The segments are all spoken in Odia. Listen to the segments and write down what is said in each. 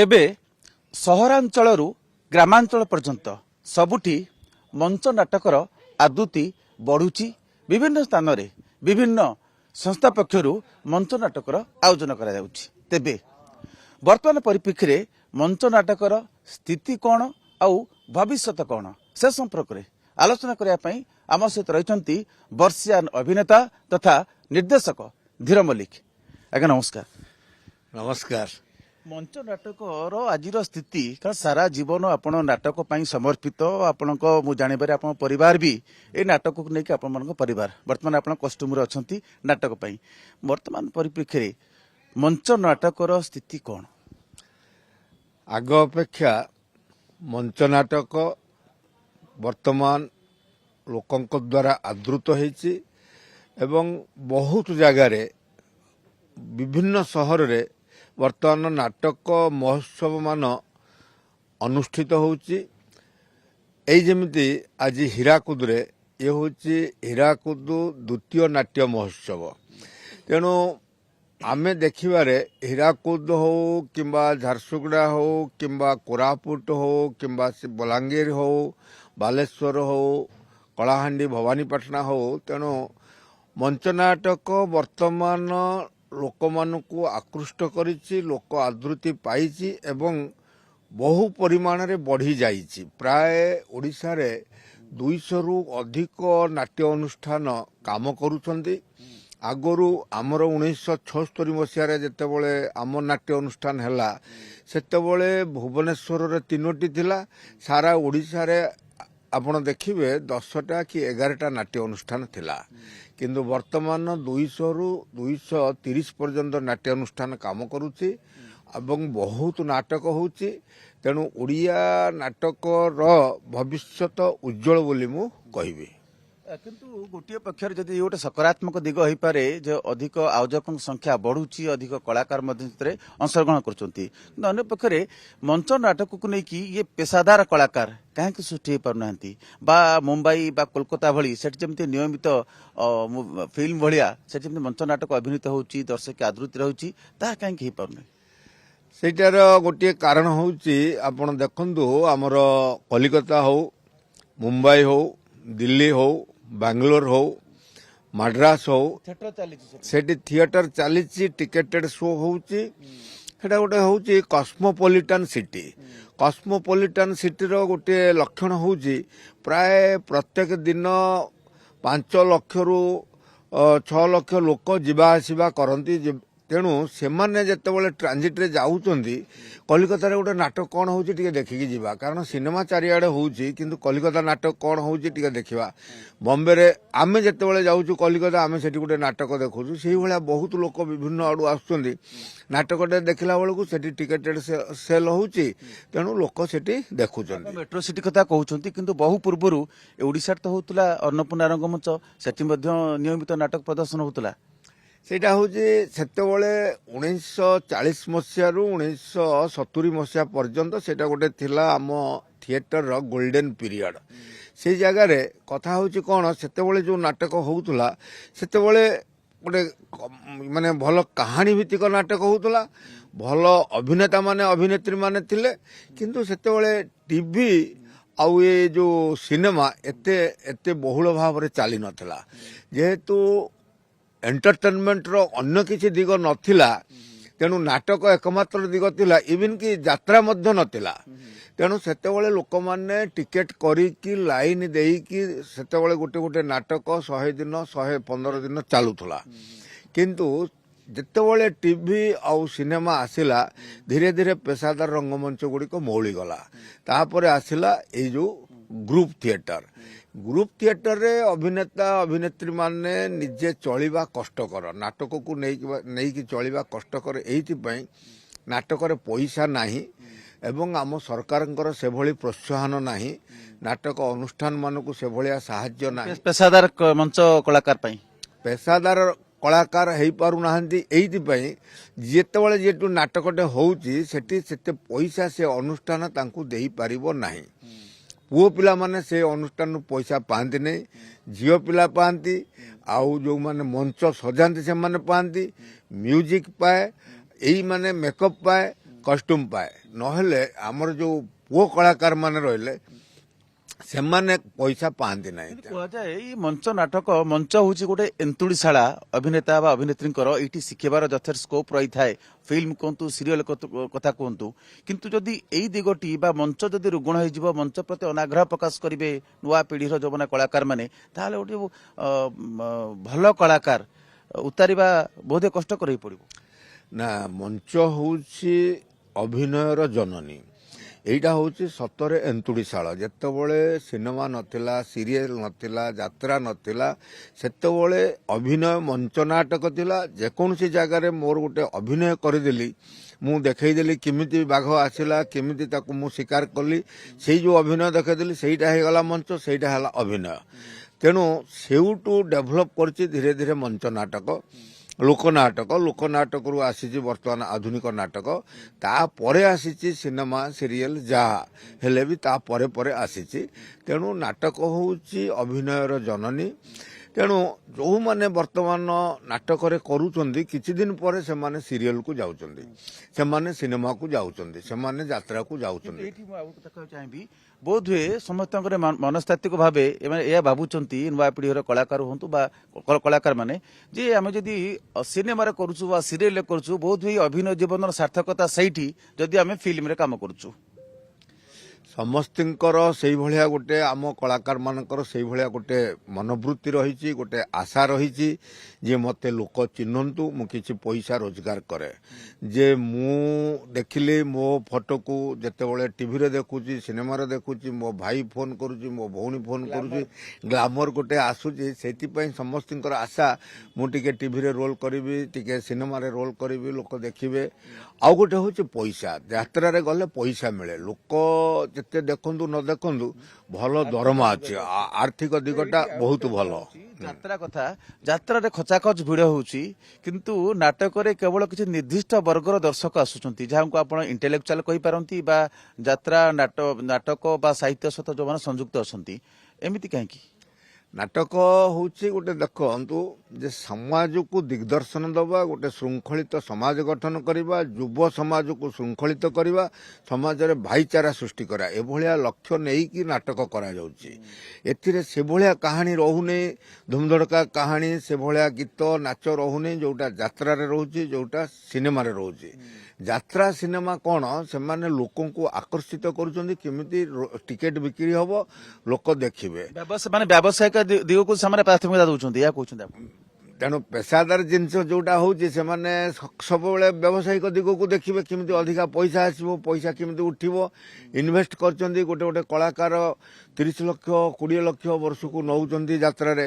ଏବେ ସହରାଞ୍ଚଳରୁ ଗ୍ରାମାଞ୍ଚଳ ପର୍ଯ୍ୟନ୍ତ ସବୁଠି ମଞ୍ଚ ନାଟକର ଆଦୃତି ବଢୁଛି। ବିଭିନ୍ନ ସ୍ଥାନରେ ବିଭିନ୍ନ ସଂସ୍ଥା ପକ୍ଷରୁ ମଞ୍ଚ ନାଟକର ଆୟୋଜନ କରାଯାଉଛି। ତେବେ ବର୍ତ୍ତମାନ ପରିପ୍ରେକ୍ଷୀରେ ମଞ୍ଚ ନାଟକର ସ୍ଥିତି କ'ଣ ଆଉ ଭବିଷ୍ୟତ କ'ଣ ସେ ସମ୍ପର୍କରେ ଆଲୋଚନା କରିବା ପାଇଁ ଆମ ସହିତ ରହିଛନ୍ତି ବର୍ଷିୟାନ ଅଭିନେତା ତଥା ନିର୍ଦ୍ଦେଶକ ଧୀର ମଲ୍ଲିକ। ଆଜ୍ଞା ନମସ୍କାର। ନମସ୍କାର। ମଞ୍ଚ ନାଟକର ଆଜିର ସ୍ଥିତି କାରଣ ସାରା ଜୀବନ ଆପଣ ନାଟକ ପାଇଁ ସମର୍ପିତ। ଆପଣଙ୍କ ମୁଁ ଜାଣିବାରେ ଆପଣ ପରିବାର ବି ଏ ନାଟକକୁ ନେଇକି ଆପଣମାନଙ୍କ ପରିବାର ବର୍ତ୍ତମାନ ଆପଣ କଷ୍ଟ୍ୟୁମରେ ଅଛନ୍ତି ନାଟକ ପାଇଁ। ବର୍ତ୍ତମାନ ପରିପ୍ରେକ୍ଷୀରେ ମଞ୍ଚ ନାଟକର ସ୍ଥିତି କ'ଣ? ଆଗ ଅପେକ୍ଷା ମଞ୍ଚ ନାଟକ ବର୍ତ୍ତମାନ ଲୋକଙ୍କ ଦ୍ୱାରା ଆଦୃତ ହୋଇଛି ଏବଂ ବହୁତ ଜାଗାରେ ବିଭିନ୍ନ ସହରରେ ବର୍ତ୍ତମାନ ନାଟକ ମହୋତ୍ସବ ମାନ ଅନୁଷ୍ଠିତ ହେଉଛି। ଏଇ ଯେମିତି ଆଜି ହୀରାକୁଦରେ ଇଏ ହେଉଛି ହୀରାକୁଦ ଦ୍ୱିତୀୟ ନାଟ୍ୟ ମହୋତ୍ସବ। ତେଣୁ ଆମେ ଦେଖିବାରେ ହୀରାକୁଦ ହେଉ କିମ୍ବା ଝାରସୁଗୁଡ଼ା ହେଉ କିମ୍ବା କୋରାପୁଟ ହେଉ କିମ୍ବା ବଲାଙ୍ଗୀର ହେଉ ବାଲେଶ୍ୱର ହେଉ କଳାହାଣ୍ଡି ଭବାନୀପାଟଣା ହେଉ, ତେଣୁ ମଞ୍ଚ ନାଟକ ବର୍ତ୍ତମାନ ଲୋକମାନଙ୍କୁ ଆକୃଷ୍ଟ କରିଛି, ଲୋକ ଆଦୃତି ପାଇଛି ଏବଂ ବହୁ ପରିମାଣରେ ବଢ଼ି ଯାଇଛି। ପ୍ରାୟ ଓଡ଼ିଶାରେ 200ରୁ ଅଧିକ ନାଟ୍ୟ ଅନୁଷ୍ଠାନ କାମ କରୁଛନ୍ତି। ଆଗରୁ ଆମର 1976 ମସିହାରେ ଯେତେବେଳେ ଆମ ନାଟ୍ୟ ଅନୁଷ୍ଠାନ ହେଲା ସେତେବେଳେ ଭୁବନେଶ୍ୱରରେ 3ଟି ଥିଲା। ସାରା ଓଡ଼ିଶାରେ ଆପଣ ଦେଖିବେ 10ଟା କି 11ଟା ନାଟ୍ୟ ଅନୁଷ୍ଠାନ ଥିଲା। କିନ୍ତୁ ବର୍ତ୍ତମାନ 200ରୁ 230 ପର୍ଯ୍ୟନ୍ତ ନାଟ୍ୟ ଅନୁଷ୍ଠାନ କାମ କରୁଛି ଏବଂ ବହୁତ ନାଟକ ହେଉଛି। ତେଣୁ ଓଡ଼ିଆ ନାଟକର ଭବିଷ୍ୟତ ଉଜ୍ଜଳ ବୋଲି ମୁଁ କହିବି। କିନ୍ତୁ ଗୋଟିଏ ପକ୍ଷରେ ଯଦି ଗୋଟେ ସକାରାତ୍ମକ ଦିଗ ହୋଇପାରେ ଯେ ଅଧିକ ଆୟୋଜକଙ୍କ ସଂଖ୍ୟା ବଢୁଛି, ଅଧିକ କଳାକାର ମଧ୍ୟ ସେଥିରେ ଅଂଶଗ୍ରହଣ କରୁଛନ୍ତି। କିନ୍ତୁ ଅନ୍ୟ ପକ୍ଷରେ ମଞ୍ଚ ନାଟକକୁ ନେଇକି ଇଏ ପେସାଦାର କଳାକାର କାହିଁକି ସୃଷ୍ଟି ହୋଇପାରୁନାହାନ୍ତି? ବା ମୁମ୍ବାଇ ବା କୋଲକାତା ଭଳି ସେଠି ଯେମିତି ନିୟମିତ ଫିଲ୍ମ ଭଳିଆ ସେଠି ଯେମିତି ମଞ୍ଚ ନାଟକ ଅଭିନୀତ ହେଉଛି, ଦର୍ଶକ ଆଦୃତି ରହୁଛି, ତାହା କାହିଁକି ହେଇପାରୁନି? ସେଇଟାର ଗୋଟିଏ କାରଣ ହେଉଛି ଆପଣ ଦେଖନ୍ତୁ, ଆମର କଲିକତା ହେଉ, ମୁମ୍ବାଇ ହେଉ, ଦିଲ୍ଲୀ ହେଉ, ବାଙ୍ଗାଲୋର ହେଉ, ମାଡ୍ରାସ ହେଉ, ସେଠି ଥିଏଟର ଚାଲିଛି, ଟିକେଟେଡ ଶୋ ହେଉଛି। ସେଟା ଗୋଟେ ହେଉଛି କସ୍ମୋପଲିଟାନ ସିଟି। କସ୍ମୋପଲିଟାନ ସିଟିର ଗୋଟିଏ ଲକ୍ଷଣ ହେଉଛି ପ୍ରାୟ ପ୍ରତ୍ୟେକ ଦିନ 5 ଲକ୍ଷରୁ 6 ଲକ୍ଷ ଲୋକ ଯିବା ଆସିବା କରନ୍ତି। ତେଣୁ ସେମାନେ ଯେତେବେଳେ ଟ୍ରାଞ୍ଜିଟ୍ରେ ଯାଉଛନ୍ତି କଲିକତାରେ ଗୋଟେ ନାଟକ କ'ଣ ହେଉଛି ଟିକେ ଦେଖିକି ଯିବା, କାରଣ ସିନେମା ଚାରିଆଡ଼େ ହେଉଛି କିନ୍ତୁ କଲିକତା ନାଟକ କ'ଣ ହେଉଛି ଟିକେ ଦେଖିବା। ବମ୍ବେରେ ଆମେ ଯେତେବେଳେ ଯାଉଛୁ କଲିକତା, ଆମେ ସେଠି ଗୋଟେ ନାଟକ ଦେଖୁଛୁ। ସେଇଭଳିଆ ବହୁତ ଲୋକ ବିଭିନ୍ନ ଆଡ଼ୁ ଆସୁଛନ୍ତି। ନାଟକଟେ ଦେଖିଲା ବେଳକୁ ସେଠି ଟିକେଟେଡ ସେଲ୍ ହେଉଛି, ତେଣୁ ଲୋକ ସେଠି ଦେଖୁଛନ୍ତି। ମେଟ୍ରୋ ସିଟି କଥା କହୁଛନ୍ତି, କିନ୍ତୁ ବହୁ ପୂର୍ବରୁ ଓଡ଼ିଶାରେ ତ ହେଉଥିଲା ଅନ୍ନପୂର୍ଣ୍ଣା ରଙ୍ଗମଞ୍ଚ, ସେଠି ମଧ୍ୟ ନିୟମିତ ନାଟକ ପ୍ରଦର୍ଶନ ହେଉଥିଲା। ସେଇଟା ହେଉଛି ସେତେବେଳେ 1940 ମସିହାରୁ 1970 ମସିହା ପର୍ଯ୍ୟନ୍ତ ସେଇଟା ଗୋଟେ ଥିଲା ଆମ ଥିଏଟରର ଗୋଲ୍ଡେନ ପିରିୟଡ଼। ସେଇ ଜାଗାରେ କଥା ହେଉଛି କ'ଣ, ସେତେବେଳେ ଯେଉଁ ନାଟକ ହେଉଥିଲା ସେତେବେଳେ ଗୋଟେ ମାନେ ଭଲ କାହାଣୀ ଭିତ୍ତିକ ନାଟକ ହେଉଥିଲା, ଭଲ ଅଭିନେତା ମାନେ ଅଭିନେତ୍ରୀ ମାନେ ଥିଲେ। କିନ୍ତୁ ସେତେବେଳେ ଟିଭି ଆଉ ଏ ଯେଉଁ ସିନେମା ଏତେ ବହୁଳ ଭାବରେ ଚାଲିନଥିଲା। ଯେହେତୁ ଏଣ୍ଟରଟେନମେଣ୍ଟର ଅନ୍ୟ କିଛି ଦିଗ ନଥିଲା, ତେଣୁ ନାଟକ ଏକମାତ୍ର ଦିଗ ଥିଲା। ଇଭିନ୍ କି ଯାତ୍ରା ମଧ୍ୟ ନଥିଲା। ତେଣୁ ସେତେବେଳେ ଲୋକମାନେ ଟିକେଟ କରିକି ଲାଇନ ଦେଇକି ସେତେବେଳେ ଗୋଟେ ଗୋଟେ ନାଟକ 100 ଦିନ 115 ଦିନ ଚାଲୁଥିଲା। କିନ୍ତୁ ଯେତେବେଳେ ଟିଭି ଆଉ ସିନେମା ଆସିଲା, ଧୀରେ ଧୀରେ ପେସାଦାର ରଙ୍ଗମଞ୍ଚ ଗୁଡ଼ିକ ମଉଳିଗଲା। ତାପରେ ଆସିଲା ଏଇ ଯେଉଁ ଗ୍ରୁପ ଥିଏଟର। ଗ୍ରୁପ ଥିଏଟରରେ ଅଭିନେତା ଅଭିନେତ୍ରୀ ମାନେ ନିଜେ ଚଳିବା କଷ୍ଟକର, ନାଟକକୁ ନେଇକି ଚଳିବା କଷ୍ଟକର। ଏଇଥିପାଇଁ ନାଟକରେ ପଇସା ନାହିଁ ଏବଂ ଆମ ସରକାରଙ୍କର ସେଭଳି ପ୍ରୋତ୍ସାହନ ନାହିଁ। ନାଟକ ଅନୁଷ୍ଠାନ ମାନଙ୍କୁ ସେଭଳିଆ ସାହାଯ୍ୟ ନାହିଁ। ପେସାଦାର ମଞ୍ଚ କଳାକାର ପାଇଁ ପେସାଦାର କଳାକାର ହେଇପାରୁନାହାନ୍ତି। ଏଇଥିପାଇଁ ଯେତେବେଳେ ଯେହେତୁ ନାଟକଟେ ହେଉଛି ସେଠି ସେତେ ପଇସା ସେ ଅନୁଷ୍ଠାନ ତାଙ୍କୁ ଦେଇପାରିବ ନାହିଁ। ପୁଅ ପିଲାମାନେ ସେ ଅନୁଷ୍ଠାନରୁ ପଇସା ପାଆନ୍ତି ନାହିଁ, ଝିଅ ପିଲା ପାଆନ୍ତି, ଆଉ ଯେଉଁମାନେ ମଞ୍ଚ ସଜାନ୍ତି ସେମାନେ ପାଆନ୍ତି, ମ୍ୟୁଜିକ୍ ପାଏ, ଏଇ ମାନେ ମେକଅପ୍ ପାଏ, କଷ୍ଟ୍ୟୁମ ପାଏ, ନହେଲେ ଆମର ଯୋଉ ପୁଅ କଳାକାର ମାନେ ରହିଲେ ସେମାନେ ପଇସା ପାଆନ୍ତି ନାହିଁ। କୁହାଯାଏ ଏଇ ମଞ୍ଚ ନାଟକ ମଞ୍ଚ ହଉଛି ଗୋଟେ ଏନ୍ତୁଡ଼ିଶାଳା ଅଭିନେତା ବା ଅଭିନେତ୍ରୀଙ୍କର ଏଇଠି ଶିଖିବାର ଯଥେଷ୍ଟ ସ୍କୋପ ରହିଥାଏ। ଫିଲ୍ମ କୁହନ୍ତୁ, ସିରିଏଲ କଥା କୁହନ୍ତୁ, କିନ୍ତୁ ଯଦି ଏଇ ଦିଗଟି ବା ମଞ୍ଚ ଯଦି ରୁଗୁଣ ହେଇଯିବ, ମଞ୍ଚ ପ୍ରତି ଅନାଗ୍ରହ ପ୍ରକାଶ କରିବେ ନୂଆ ପିଢ଼ିର ଯୌବନ କଳାକାର ମାନେ, ତାହେଲେ ଗୋଟେ ଭଲ କଳାକାର ଉତାରିବା ବୋଧେ କଷ୍ଟକର ହେଇ ପଡ଼ିବ। ନା, ମଞ୍ଚ ହଉଛି ଅଭିନୟର ଜନନୀ। ଏଇଟା ହଉଛି ସତରେ ଏନ୍ତୁଡ଼ିଶାଳ। ଯେତେବେଳେ ସିନେମା ନଥିଲା, ସିରିଏଲ ନଥିଲା, ଯାତ୍ରା ନଥିଲା, ସେତେବେଳେ ଅଭିନୟ ମଞ୍ଚ ନାଟକ ଥିଲା। ଯେକୌଣସି ଜାଗାରେ ମୋର ଗୋଟେ ଅଭିନୟ କରିଦେଲି, ମୁଁ ଦେଖେଇଦେଲି କେମିତି ବାଘ ଆସିଲା, କେମିତି ତାକୁ ମୁଁ ଶିକାର କଲି, ସେଇ ଯୋଉ ଅଭିନୟ ଦେଖେଇଦେଲି ସେଇଟା ହେଇଗଲା ମଞ୍ଚ, ସେଇଟା ହେଲା ଅଭିନୟ। ତେଣୁ ସେଇଠୁ ଡେଭଲପ କରିଛି ଧୀରେ ଧୀରେ ମଞ୍ଚ ନାଟକ, ଲୋକନାଟକରୁ ଆସିଛି ବର୍ତ୍ତମାନ ଆଧୁନିକ ନାଟକ, ତାପରେ ଆସିଛି ସିନେମା ସିରିଏଲ, ଯାହା ହେଲେ ବି ତାପରେ ପରେ ଆସିଛି। ତେଣୁ ନାଟକ ହେଉଛି ଅଭିନୟର ଜନନୀ। ତେଣୁ ଯେଉଁମାନେ ବର୍ତ୍ତମାନ ନାଟକରେ କରୁଛନ୍ତି, କିଛି ଦିନ ପରେ ସେମାନେ ସିରିଏଲକୁ ଯାଉଛନ୍ତି, ସେମାନେ ସିନେମାକୁ ଯାଉଛନ୍ତି, ସେମାନେ ଯାତ୍ରାକୁ ଯାଉଛନ୍ତି। ଏଇଠି ମୁଁ ଆଉ ଗୋଟେ କଥା ଚାହିଁବି, ବୋଧହୁଏ ସମସ୍ତଙ୍କର ମନସ୍ତାତ୍ତ୍ୱିକ ଭାବେ ଏମାନେ ଏହା ଭାବୁଛନ୍ତି, ନୂଆ ପିଢ଼ିର କଳାକାର ହୁଅନ୍ତୁ ବା କଳାକାର ମାନେ, ଯେ ଆମେ ଯଦି ସିନେମାରେ କରୁଛୁ ବା ସିରିଏଲରେ କରୁଛୁ, ବୋଧହୁଏ ଅଭିନୟ ଜୀବନର ସାର୍ଥକତା ସେଇଠି ଯଦି ଆମେ ଫିଲ୍ମରେ କାମ କରୁଛୁ। ସମସ୍ତଙ୍କର ସେଇଭଳିଆ ଗୋଟେ, ଆମ କଳାକାର ମାନଙ୍କର ସେଇଭଳିଆ ଗୋଟେ ମନୋବୃତ୍ତି ରହିଛି, ଗୋଟେ ଆଶା ରହିଛି ଯେ ମୋତେ ଲୋକ ଚିହ୍ନନ୍ତୁ, ମୁଁ କିଛି ପଇସା ରୋଜଗାର କରେ। ଯେ ମୁଁ ଦେଖିଲି ମୋ ଫଟୋକୁ ଯେତେବେଳେ ଟିଭିରେ ଦେଖୁଛି, ସିନେମାରେ ଦେଖୁଛି, ମୋ ଭାଇ ଫୋନ କରୁଛି, ମୋ ଭଉଣୀ ଫୋନ କରୁଛି, ଗ୍ଲାମର ଗୋଟେ ଆସୁଛି, ସେଥିପାଇଁ ସମସ୍ତଙ୍କର ଆଶା ମୁଁ ଟିକେ ଟିଭିରେ ରୋଲ କରିବି, ଟିକେ ସିନେମାରେ ରୋଲ କରିବି, ଲୋକ ଦେଖିବେ। ଆଉ ଗୋଟେ ହଉଛି ପଇସା। ଯାତ୍ରାରେ ଗଲେ ପଇସା ମିଳେ, ଲୋକ ଯେତେ ଦେଖନ୍ତୁ ନ ଦେଖନ୍ତୁ ଭଲ ଦରମା ଅଛି, ଆର୍ଥିକ ଦିଗଟା ବହୁତ ଭଲ। ଯାତ୍ରା କଥା, ଯାତ୍ରାରେ ଖଚାଖଚ ଭିଡ଼ ହେଉଛି, କିନ୍ତୁ ନାଟକରେ କେବଳ କିଛି ନିର୍ଦ୍ଦିଷ୍ଟ ବର୍ଗର ଦର୍ଶକ ଆସୁଛନ୍ତି, ଯାହାକୁ ଆପଣ ଇଣ୍ଟେଲେକ୍ଚୁଆଲ କହିପାରନ୍ତି ବା ଯାତ୍ରା ନାଟକ ବା ସାହିତ୍ୟ ସହିତ ଯେଉଁମାନେ ସଂଯୁକ୍ତ ଅଛନ୍ତି, ଏମିତି କାହିଁକି? ନାଟକ ହଉଛି ଗୋଟେ, ଦେଖନ୍ତୁ, ଯେ ସମାଜକୁ ଦିଗ୍ଦର୍ଶନ ଦେବା, ଗୋଟେ ଶୃଙ୍ଖଳିତ ସମାଜ ଗଠନ କରିବା, ଯୁବ ସମାଜକୁ ଶୃଙ୍ଖଳିତ କରିବା, ସମାଜରେ ଭାଇଚାରା ସୃଷ୍ଟି କରିବା, ଏଭଳିଆ ଲକ୍ଷ୍ୟ ନେଇକି ନାଟକ କରାଯାଉଛି। ଏଥିରେ ସେଭଳିଆ କାହାଣୀ ରହୁନି, ଧୁମଧଡ଼କା କାହାଣୀ, ସେଭଳିଆ ଗୀତ ନାଚ ରହୁନି ଯୋଉଟା ଯାତ୍ରାରେ ରହୁଛି, ଯୋଉଟା ସିନେମାରେ ରହୁଛି। ଯାତ୍ରା ସିନେମା କ'ଣ, ସେମାନେ ଲୋକଙ୍କୁ ଆକର୍ଷିତ କରୁଛନ୍ତି, କେମିତି ଟିକେଟ ବିକ୍ରି ହବ, ଲୋକ ଦେଖିବେ। ମାନେ ବ୍ୟବସାୟିକ ଦିଗକୁ ସେମାନେ ପ୍ରାଥମିକତା ଦେଉଛନ୍ତି, ଏହା କହୁଛନ୍ତି ଆପଣ? ତେଣୁ ପେଶାଦାର ଜିନିଷ ଯୋଉଟା ହଉଛି, ସେମାନେ ସବୁବେଳେ ବ୍ୟବସାୟିକ ଦିଗକୁ ଦେଖିବେ, କେମିତି ଅଧିକା ପଇସା ଆସିବ, ପଇସା କେମିତି ଉଠିବ। ଇନଭେଷ୍ଟ କରିଛନ୍ତି, ଗୋଟେ ଗୋଟେ କଳାକାର 30 ଲକ୍ଷ 20 ଲକ୍ଷ ବର୍ଷକୁ ନେଉଛନ୍ତି ଯାତ୍ରାରେ,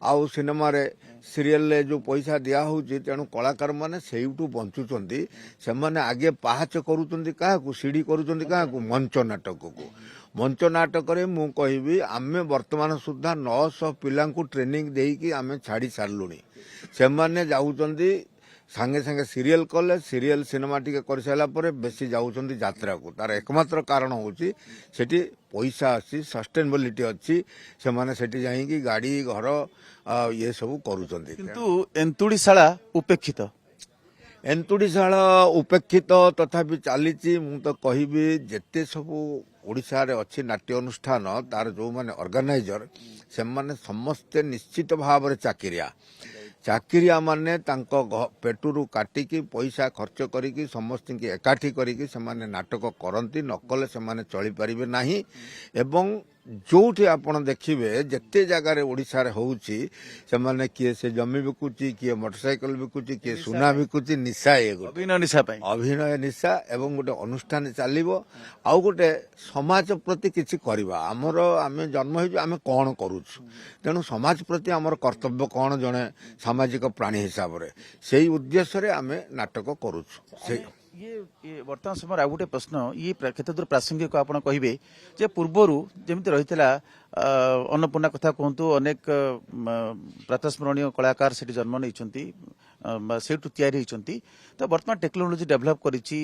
ଆଉ ସିନେମାରେ ସିରିଏଲରେ ଯୋଉ ପଇସା ଦିଆହଉଛି। ତେଣୁ କଳାକାରମାନେ ସେଇଠୁ ବଞ୍ଚୁଛନ୍ତି। ସେମାନେ ଆଗେ ପାହାଚ କରୁଛନ୍ତି କାହାକୁ, ସିଢି କରୁଛନ୍ତି କାହାକୁ, ମଞ୍ଚ ନାଟକକୁ। ମଞ୍ଚ ନାଟକରେ ମୁଁ କହିବି, ଆମେ ବର୍ତ୍ତମାନ ସୁଦ୍ଧା 900 ପିଲାଙ୍କୁ ଟ୍ରେନିଂ ଦେଇକି ଆମେ ଛାଡ଼ି ସାରିଲୁଣି। ସେମାନେ ଯାଉଛନ୍ତି ସାଙ୍ଗେ ସାଙ୍ଗେ ସିରିଏଲ କଲେ, ସିରିଏଲ ସିନେମା ଟିକେ କରିସାରିଲା ପରେ ବେଶୀ ଯାଉଛନ୍ତି ଯାତ୍ରାକୁ। ତାର ଏକମାତ୍ର କାରଣ ହେଉଛି ସେଠି ପଇସା ଅଛି, ସଷ୍ଟେନେବିଲିଟି ଅଛି, ସେମାନେ ସେଠି ଯାଇକି ଗାଡ଼ି ଘର ଇଏ ସବୁ କରୁଛନ୍ତି। କିନ୍ତୁ ଏନ୍ତୁଡ଼ିଶାଳା ଉପେକ୍ଷିତ। ଏନ୍ତୁଡ଼ିଶାଳ ଉପେକ୍ଷିତ ତଥାପି ଚାଲିଛି। ମୁଁ ତ କହିବି, ଯେତେ ସବୁ ଓଡ଼ିଶାରେ ଅଛି ନାଟ୍ୟ ଅନୁଷ୍ଠାନ, ତାର ଯେଉଁମାନେ ଅର୍ଗାନାଇଜର, ସେମାନେ ସମସ୍ତେ ନିଶ୍ଚିତ ଭାବରେ ଚାକିରିଆ ମାନେ ତାଙ୍କ ପେଟରୁ କାଟିକି ପଇସା ଖର୍ଚ୍ଚ କରିକି ସମସ୍ତଙ୍କୁ ଏକାଠି କରିକି ସେମାନେ ନାଟକ କରନ୍ତି, ନକଲେ ସେମାନେ ଚଳିପାରିବେ ନାହିଁ। ଏବଂ ଯୋଉଠି ଆପଣ ଦେଖିବେ, ଯେତେ ଜାଗାରେ ଓଡ଼ିଶାରେ ହେଉଛି, ସେମାନେ କିଏ ସେ ଜମି ବିକୁଛି, କିଏ ମୋଟରସାଇକେଲ ବିକୁଛି, କିଏ ସୁନା ବିକୁଛି, ନିଶା, ଅଭିନୟ ନିଶା ପାଇଁ ଅଭିନୟ ନିଶା। ଏବଂ ଗୋଟେ ଅନୁଷ୍ଠାନ ଚାଲିବ, ଆଉ ଗୋଟେ ସମାଜ ପ୍ରତି କିଛି କରିବା। ଆମେ ଜନ୍ମ ହେଇଛୁ, ଆମେ କ'ଣ କରୁଛୁ, ତେଣୁ ସମାଜ ପ୍ରତି ଆମର କର୍ତ୍ତବ୍ୟ କ'ଣ, ଜଣେ ସାମାଜିକ ପ୍ରାଣୀ ହିସାବରେ, ସେଇ ଉଦ୍ଦେଶ୍ୟରେ ଆମେ ନାଟକ କରୁଛୁ। ଇଏ ବର୍ତ୍ତମାନ ସମୟରେ ଆଉ ଗୋଟେ ପ୍ରଶ୍ନ, ଇଏ କେତେ ଦୂର ପ୍ରାସଙ୍ଗିକ ଆପଣ କହିବେ, ଯେ ପୂର୍ବରୁ ଯେମିତି ରହିଥିଲା ଅନ୍ନପୂର୍ଣ୍ଣା କଥା କୁହନ୍ତୁ, ଅନେକ ପ୍ରାତଃସ୍ମରଣୀୟ କଳାକାର ସେଠି ଜନ୍ମ ନେଇଛନ୍ତି, ସେଇଠୁ ତିଆରି ହେଇଛନ୍ତି। ତ ବର୍ତ୍ତମାନ ଟେକ୍ନୋଲୋଜି ଡେଭଲପ୍ କରିଛି,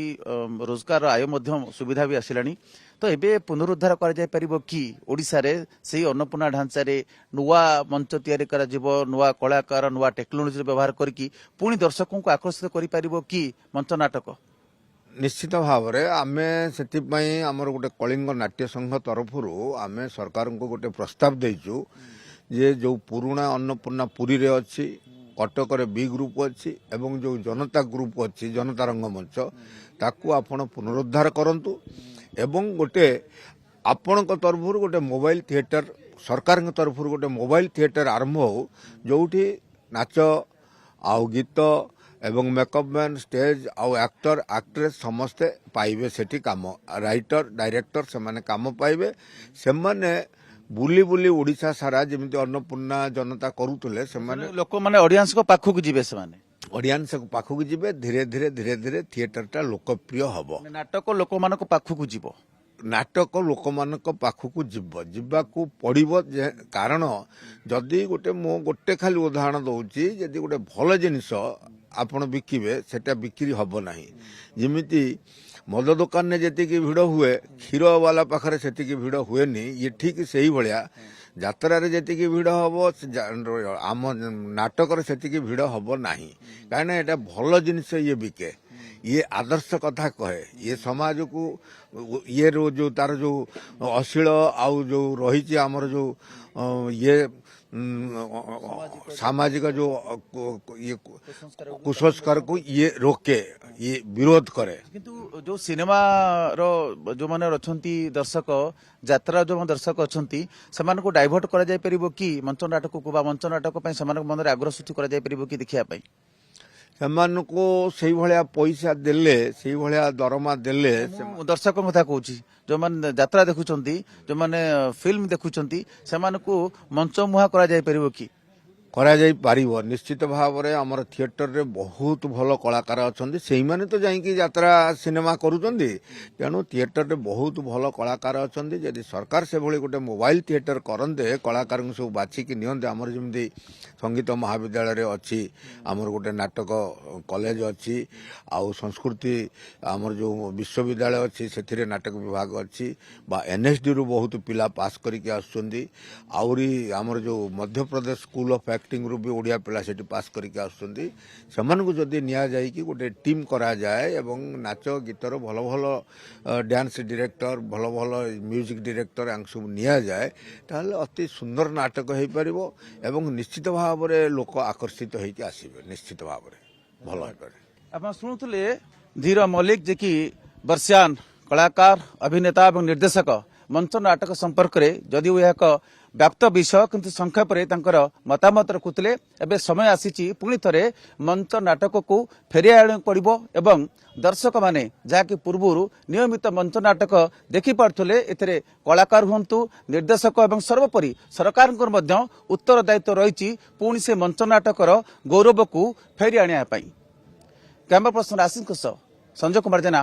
ରୋଜଗାର ଆୟ ମଧ୍ୟ ସୁବିଧା ବି ଆସିଲାଣି। ତ ଏବେ ପୁନରୁଦ୍ଧାର କରାଯାଇପାରିବ କି ଓଡ଼ିଶାରେ ସେଇ ଅନ୍ନପୂର୍ଣ୍ଣା ଢାଞ୍ଚାରେ ନୂଆ ମଞ୍ଚ ତିଆରି କରାଯିବ, ନୂଆ କଳାକାର, ନୂଆ ଟେକ୍ନୋଲୋଜିର ବ୍ୟବହାର କରିକି ପୁଣି ଦର୍ଶକଙ୍କୁ ଆକର୍ଷିତ କରିପାରିବ କି ମଞ୍ଚ ନାଟକ? ନିଶ୍ଚିତ ଭାବରେ ଆମେ ସେଥିପାଇଁ ଆମର ଗୋଟେ କଳିଙ୍ଗ ନାଟ୍ୟ ସଂଘ ତରଫରୁ ଆମେ ସରକାରଙ୍କୁ ଗୋଟେ ପ୍ରସ୍ତାବ ଦେଇଛୁ ଯେ ଯେଉଁ ପୁରୁଣା ଅନ୍ନପୂର୍ଣ୍ଣା ପୁରୀରେ ଅଛି, କଟକରେ ବି ଗ୍ରୁପ୍ ଅଛି ଏବଂ ଯେଉଁ ଜନତା ଗ୍ରୁପ୍ ଅଛି, ଜନତା ରଙ୍ଗମଞ୍ଚ, ତାକୁ ଆପଣ ପୁନରୁଦ୍ଧାର କରନ୍ତୁ ଏବଂ ଗୋଟେ ଆପଣଙ୍କ ତରଫରୁ ଗୋଟେ ମୋବାଇଲ ଥିଏଟର, ସରକାରଙ୍କ ତରଫରୁ ଗୋଟେ ମୋବାଇଲ ଥିଏଟର ଆରମ୍ଭ ହେଉ, ଯେଉଁଠି ନାଚ ଆଉ ଗୀତ ଏବଂ ମେକଅପ୍ ମ୍ୟାନ୍, ଷ୍ଟେଜ୍ ଆଉ ଆକ୍ଟର ଆକ୍ଟ୍ରେସ୍ ସମସ୍ତେ ପାଇବେ, ସେଠି କାମ, ରାଇଟର ଡାଇରେକ୍ଟର ସେମାନେ କାମ ପାଇବେ। ସେମାନେ ବୁଲି ବୁଲି ଓଡ଼ିଶା ସାରା ଯେମିତି ଅନ୍ନପୂର୍ଣ୍ଣା ଜନତା କରୁଥିଲେ, ସେମାନେ ଲୋକମାନେ ଅଡିଏନ୍ସଙ୍କ ପାଖକୁ ଯିବେ, ସେମାନେ ଅଡିଏନ୍ସ ପାଖକୁ ଯିବେ। ଧୀରେ ଧୀରେ ଥିଏଟରଟା ଲୋକପ୍ରିୟ ହେବ। ନାଟକ ଲୋକମାନଙ୍କ ପାଖକୁ ଯିବ। ନାଟକ ଲୋକମାନଙ୍କ ପାଖକୁ ଯିବାକୁ ପଡ଼ିବ। କାରଣ ଯଦି ମୁଁ ଗୋଟେ ଖାଲି ଉଦାହରଣ ଦେଉଛି, ଯଦି ଗୋଟେ ଭଲ ଜିନିଷ ଆପଣ ବିକିବେ ସେଟା ବିକ୍ରି ହେବ ନାହିଁ। ଯେମିତି ମଦ ଦୋକାନରେ ଯେତିକି ଭିଡ଼ ହୁଏ, କ୍ଷୀରବାଲା ପାଖରେ ସେତିକି ଭିଡ଼ ହୁଏନି। ଇଏ ଠିକ୍ ସେଇଭଳିଆ ଯାତ୍ରାରେ ଯେତିକି ଭିଡ଼ ହେବ, ଆମ ନାଟକରେ ସେତିକି ଭିଡ଼ ହେବ ନାହିଁ। କାହିଁକିନା ଏଇଟା ଭଲ ଜିନିଷ, ଇଏ ବିକେ, ଇଏ ଆଦର୍ଶ କଥା କହେ, ଇଏ ସମାଜକୁ ଇଏର ଯେଉଁ ତାର ଯେଉଁ ଅଶ୍ଳୀଳ ଆଉ ଯେଉଁ ରହିଛି ଆମର ଯେଉଁ ଇଏ ସାମାଜିକ ଯେଉଁ ଇଏ କୁସଂସ୍କାରକୁ ଇଏ ରୋକେ, ଇଏ ବିରୋଧ କରେ। କିନ୍ତୁ ଯୋଉ ସିନେମାର ଯୋଉମାନେ ଅଛନ୍ତି ଦର୍ଶକ, ଯାତ୍ରା ଯୋଉ ଦର୍ଶକ ଅଛନ୍ତି, ସେମାନଙ୍କୁ ଡାଇଭର୍ଟ କରାଯାଇ ପାରିବ କି ମଞ୍ଚ ନାଟକକୁ, ବା ମଞ୍ଚ ନାଟକ ପାଇଁ ସେମାନଙ୍କ ମନରେ ଆଗ୍ରହ ସୃଷ୍ଟି କରାଯାଇ ପାରିବ କି ଦେଖିବା ପାଇଁ? ସେମାନଙ୍କୁ ସେଇଭଳିଆ ପଇସା ଦେଲେ, ସେଇଭଳିଆ ଦରମା ଦେଲେ, ମୁଁ ଦର୍ଶକଙ୍କ କଥା କହୁଛି, ଯୋଉମାନେ ଯାତ୍ରା ଦେଖୁଛନ୍ତି, ଯୋଉମାନେ ଫିଲ୍ମ ଦେଖୁଛନ୍ତି, ସେମାନଙ୍କୁ ମଞ୍ଚ ମୁହାଁ କରାଯାଇ ପାରିବ କି? କରାଯାଇପାରିବ। ନିଶ୍ଚିତ ଭାବରେ ଆମର ଥିଏଟରରେ ବହୁତ ଭଲ କଳାକାର ଅଛନ୍ତି, ସେଇମାନେ ତ ଯାଇକି ଯାତ୍ରା ସିନେମା କରୁଛନ୍ତି। ତେଣୁ ଥିଏଟରରେ ବହୁତ ଭଲ କଳାକାର ଅଛନ୍ତି। ଯଦି ସରକାର ସେଭଳି ଗୋଟେ ମୋବାଇଲ ଥିଏଟର କରନ୍ତେ, କଳାକାରଙ୍କୁ ସବୁ ବାଛିକି ନିଅନ୍ତେ, ଆମର ଯେମିତି ସଙ୍ଗୀତ ମହାବିଦ୍ୟାଳୟରେ ଅଛି, ଆମର ଗୋଟେ ନାଟକ କଲେଜ ଅଛି, ଆଉ ସଂସ୍କୃତି ଆମର ଯେଉଁ ବିଶ୍ୱବିଦ୍ୟାଳୟ ଅଛି ସେଥିରେ ନାଟକ ବିଭାଗ ଅଛି, ବା NSDରୁ ବହୁତ ପିଲା ପାସ୍ କରିକି ଆସୁଛନ୍ତି। ଆହୁରି ଆମର ଯେଉଁ ମଧ୍ୟପ୍ରଦେଶ ସ୍କୁଲ ଅଫ୍ ଆକ୍ଟିଂରୁ ବି ଓଡ଼ିଆ ପିଲା ସେଠି ପାସ୍ କରିକି ଆସୁଛନ୍ତି। ସେମାନଙ୍କୁ ଯଦି ନିଆଯାଇକି ଗୋଟେ ଟିମ୍ କରାଯାଏ ଏବଂ ନାଚ ଗୀତର ଭଲ ଭଲ ଡ୍ୟାନ୍ସ ଡିରେକ୍ଟର, ଭଲ ଭଲ ମ୍ୟୁଜିକ୍ ଡିରେକ୍ଟର ୟାଙ୍କୁ ସବୁ ନିଆଯାଏ, ତାହେଲେ ଅତି ସୁନ୍ଦର ନାଟକ ହୋଇପାରିବ ଏବଂ ନିଶ୍ଚିତ ଭାବରେ ଲୋକ ଆକର୍ଷିତ ହୋଇକି ଆସିବେ। ନିଶ୍ଚିତ ଭାବରେ ଭଲ ହୋଇପାରେ। ଆପଣ ଶୁଣୁଥିଲେ ଧୀର ମଲ୍ଲିକ, ଯେ କି ବର୍ଷିୟାନ କଳାକାର, ଅଭିନେତା ଏବଂ ନିର୍ଦ୍ଦେଶକ। ମଞ୍ଚ ନାଟକ ସମ୍ପର୍କରେ ଯଦିଓ ଏହା ଏକ ବ୍ୟାପ୍ତ ବିଷୟ, କିନ୍ତୁ ସଂକ୍ଷେପରେ ତାଙ୍କର ମତାମତ ରଖୁଥିଲେ। ଏବେ ସମୟ ଆସିଛି ପୁଣି ଥରେ ମଞ୍ଚ ନାଟକକୁ ଫେରିଆଇ ଆଣିବାକୁ ପଡ଼ିବ ଏବଂ ଦର୍ଶକମାନେ ଯାହାକି ପୂର୍ବରୁ ନିୟମିତ ମଞ୍ଚ ନାଟକ ଦେଖିପାରୁଥିଲେ, ଏଥିରେ କଳାକାର ହୁଅନ୍ତୁ, ନିର୍ଦ୍ଦେଶକ ଏବଂ ସର୍ବୋପରି ସରକାରଙ୍କର ମଧ୍ୟ ଉତ୍ତରଦାୟିତ୍ୱ ରହିଛି ପୁଣି ସେ ମଞ୍ଚ ନାଟକର ଗୌରବକୁ ଫେରି ଆଣିବା ପାଇଁ। କ୍ୟାମେରା ପର୍ସନ ଆଶିଷଙ୍କ ସହ ସଞ୍ଜୟ କୁମାର ଜେନା।